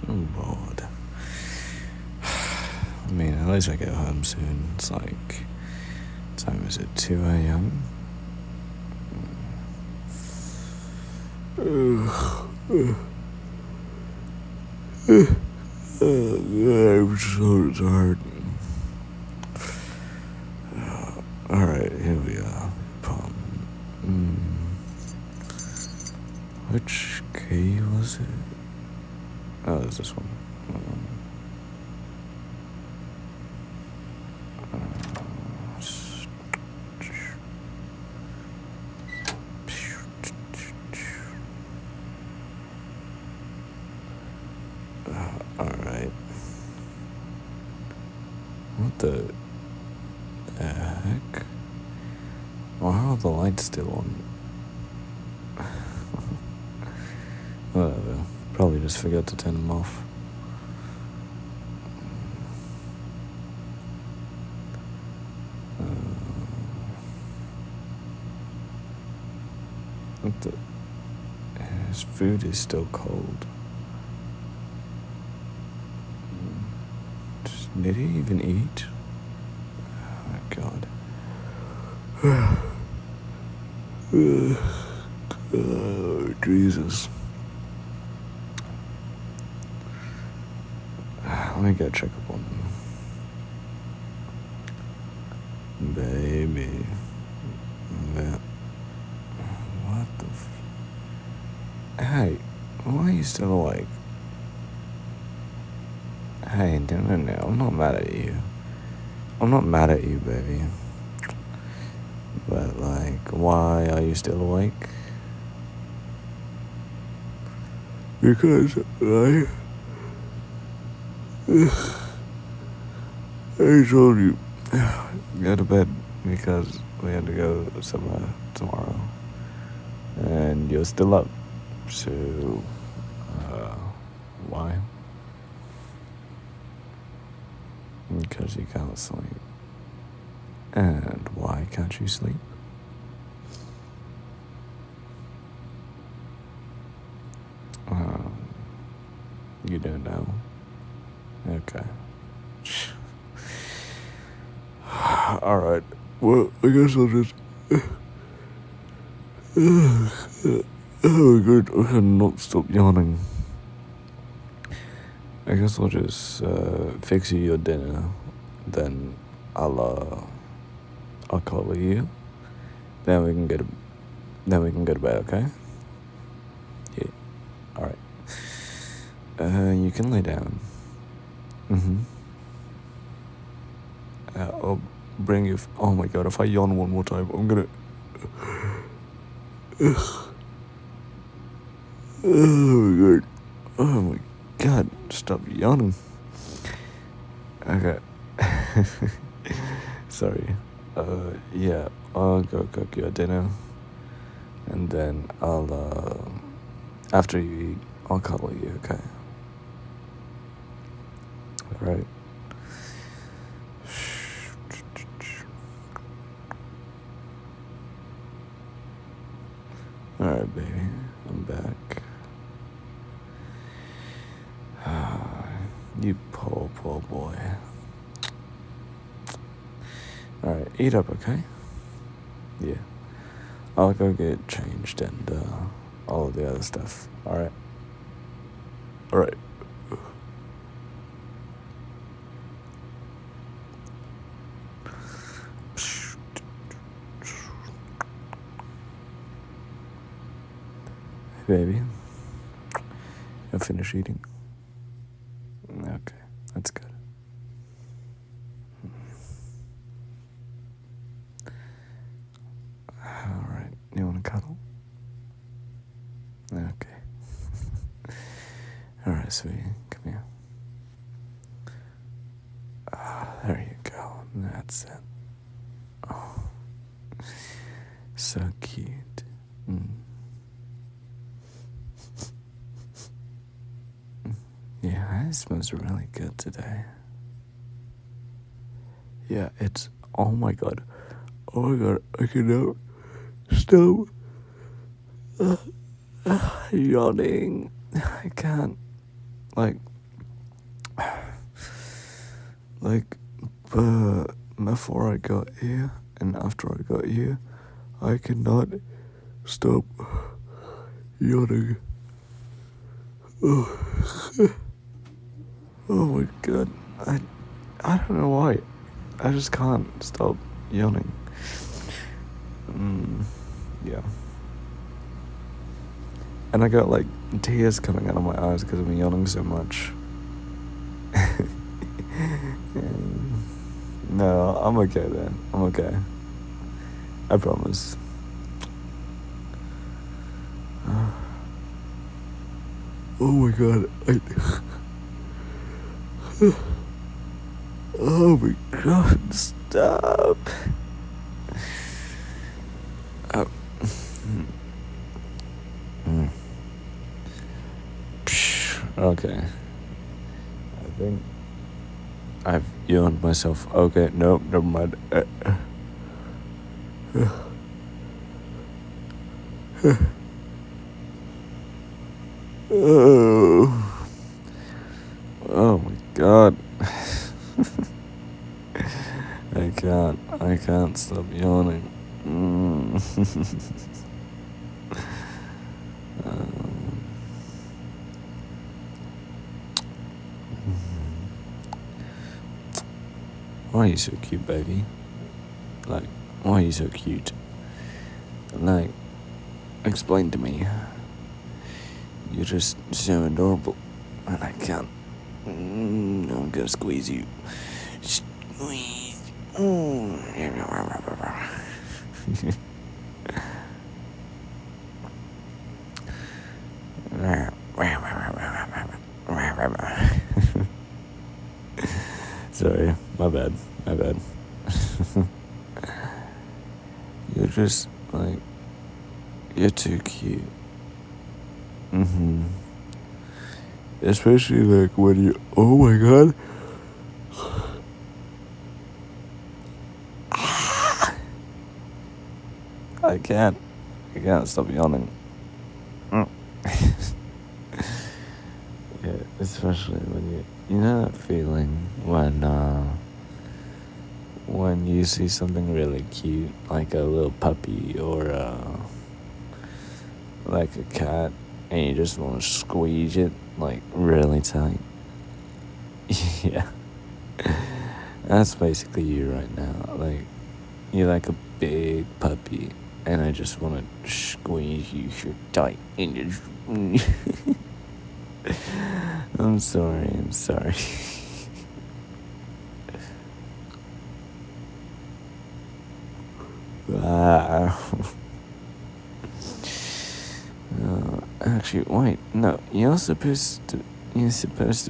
so bored. I mean, at least I get home soon. It's like, what time is it, 2 a.m.? I'm so tired. Alright, here we are. Which key was it? Oh, it's this one. Alright. What the heck? Why are the lights still on? Whatever. Probably just forgot to turn them off. What the? His food is still cold. Did he even eat? Oh my god. Oh, Jesus. Let me go check up on him. Baby. What the Hey, why are you still awake? Hey, no, I'm not mad at you. I'm not mad at you, baby. But, like, why are you still awake? Because I told you, go to bed because we had to go somewhere tomorrow. And you're still up. So, why? Because you can't sleep. And why can't you sleep? You don't know? Okay. Alright. Well, I guess I'll just... Oh my god, I cannot stop yawning. I guess I'll just fix you your dinner. Then I'll call you. Then we can go to bed, okay? Yeah. Alright. You can lay down. I'll bring you... Oh my god, if I yawn one more time, I'm gonna... Oh my god, stop yawning. Okay. Sorry. Yeah, I'll go cook your dinner. And then I'll, after you eat, I'll cuddle you, okay? Alright. Alright, baby. I'm back. You poor boy. Alright, eat up, okay? Yeah. I'll go get changed and, all of the other stuff. Alright? Alright. Hey, baby. You finished eating? Okay, that's good. Alright, you wanna cuddle? Okay. Alright, sweetie, come here. There you go, that's it. Oh, so cute. Yeah, it smells really good today. Yeah, it's... Oh my god, I cannot stop yawning. I can't, like, Like, but before I got here and after I got here, I cannot stop yawning. Oh, oh my god. I don't know why. I just can't stop yawning. Yeah. And I got like tears coming out of my eyes because I'm yawning so much. No, I'm okay, man. I'm okay. I promise. Oh my god. Oh my god, stop. Oh. Okay. I think I've yawned myself. Okay, nope, never mind. Oh my god. I can't stop yawning. Why are you so cute, baby? Like, why are you so cute? Like, explain to me. You're just so adorable, and I can't. I'm gonna squeeze you. Squeeze. Sorry, my bad. You're just like, you're too cute. Especially like when you, oh my god. I can't stop yawning. Yeah, especially when you know that feeling when you see something really cute, like a little puppy or like a cat, and you just want to squeeze it like really tight. Yeah, that's basically you right now. Like, you're like a big puppy, and I just want to squeeze you so tight and just. I'm sorry. Actually, wait, no, you're supposed to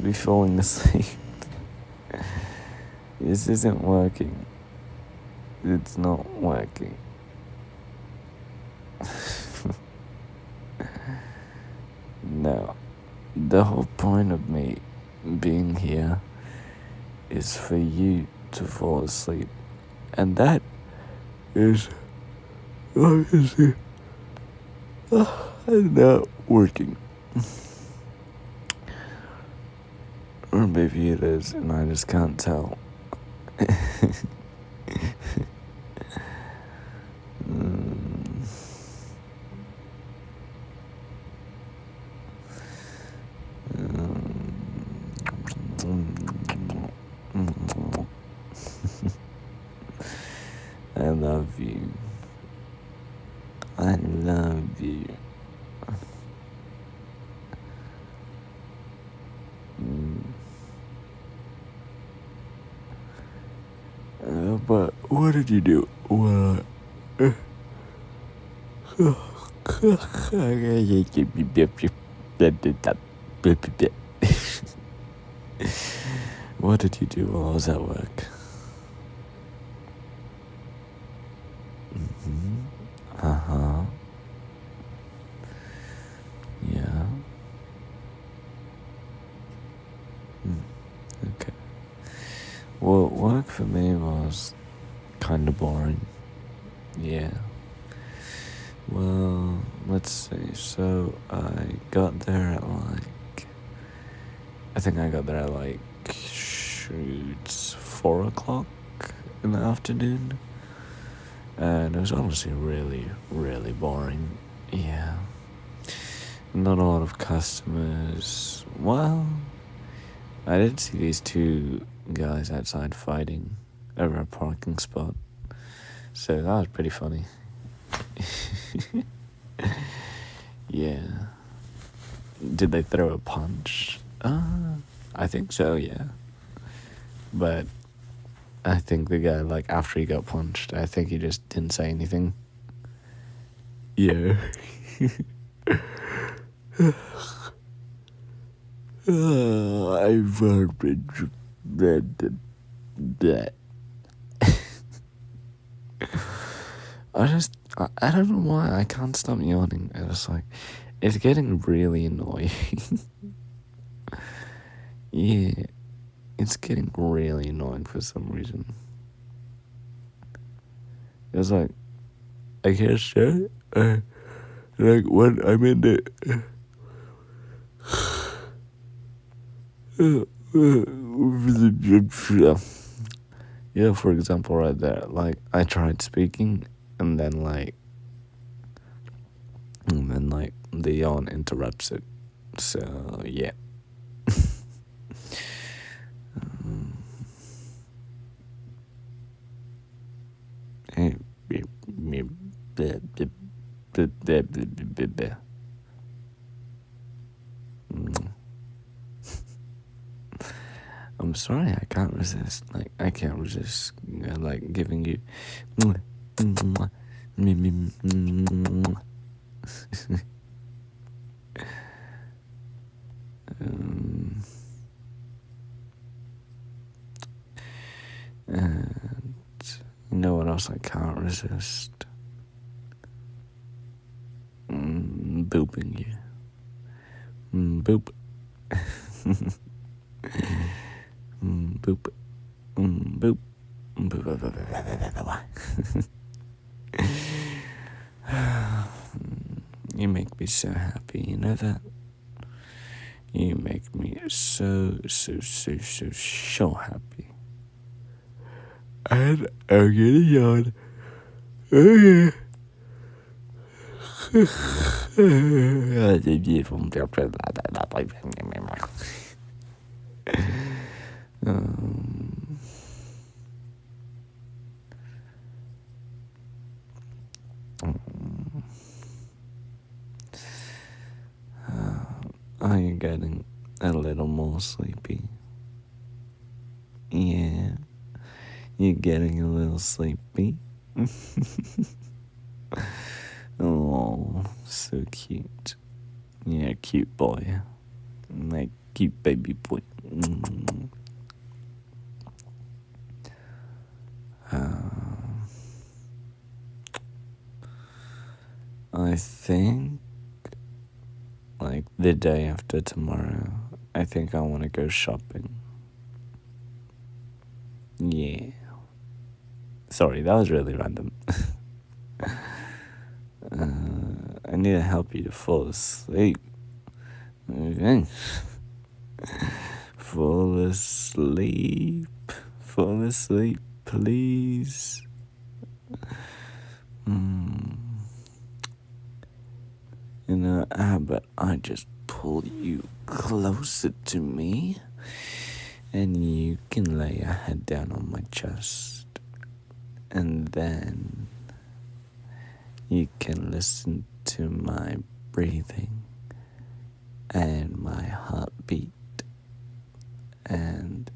be falling asleep. This isn't working. It's not working. No, the whole point of me being here is for you to fall asleep, and that is obviously not working. Or maybe it is, and I just can't tell. I love you. But what did you do? What? What did you do while I was at work? Yeah. Okay. Well, work for me was kind of boring. Yeah. Well, let's see. So I got there at like shoots 4 o'clock in the afternoon. And it was honestly really, really boring. Yeah. Not a lot of customers. Well, I did see these two guys outside fighting over a parking spot. So that was pretty funny. Yeah. Did they throw a punch? I think so, yeah. But I think the guy, like, after he got punched, I think he just didn't say anything. Yeah. I've been that. I don't know why I can't stop yawning. It's getting really annoying. Yeah, it's getting really annoying for some reason. It's like, I can't say, like when I'm in the, yeah, for example, right there, like, I tried speaking, and then, the yawn interrupts it. So, yeah. I'm sorry, I can't resist. I can't resist, giving you. And you know what else I can't resist? Booping you. Boop. Boop. Boop. You make me so happy, you know that? You make me so happy. And I'm gonna yawn. Are you getting a little more sleepy? Yeah, you're getting a little sleepy. Oh, so cute. Yeah, cute boy. Like, cute baby boy. I think, the day after tomorrow, I think I want to go shopping. Yeah. Sorry, that was really random. I need to help you to fall asleep. Okay. Fall asleep. Fall asleep, please. You know, but I just pull you closer to me, and you can lay your head down on my chest, and then you can listen to my breathing and my heartbeat, and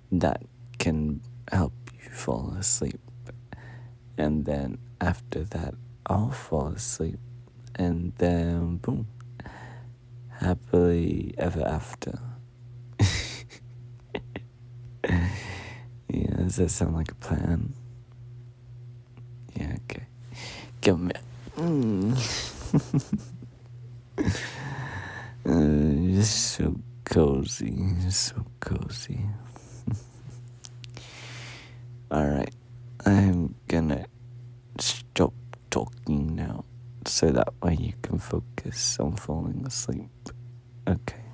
that can help you fall asleep. And then after that, I'll fall asleep, and then boom, happily ever after. Yeah, does that sound like a plan? Yeah, okay. Come here. You're so cozy, so cozy. Alright, I'm gonna stop talking now, so that way you can focus on falling asleep. Okay.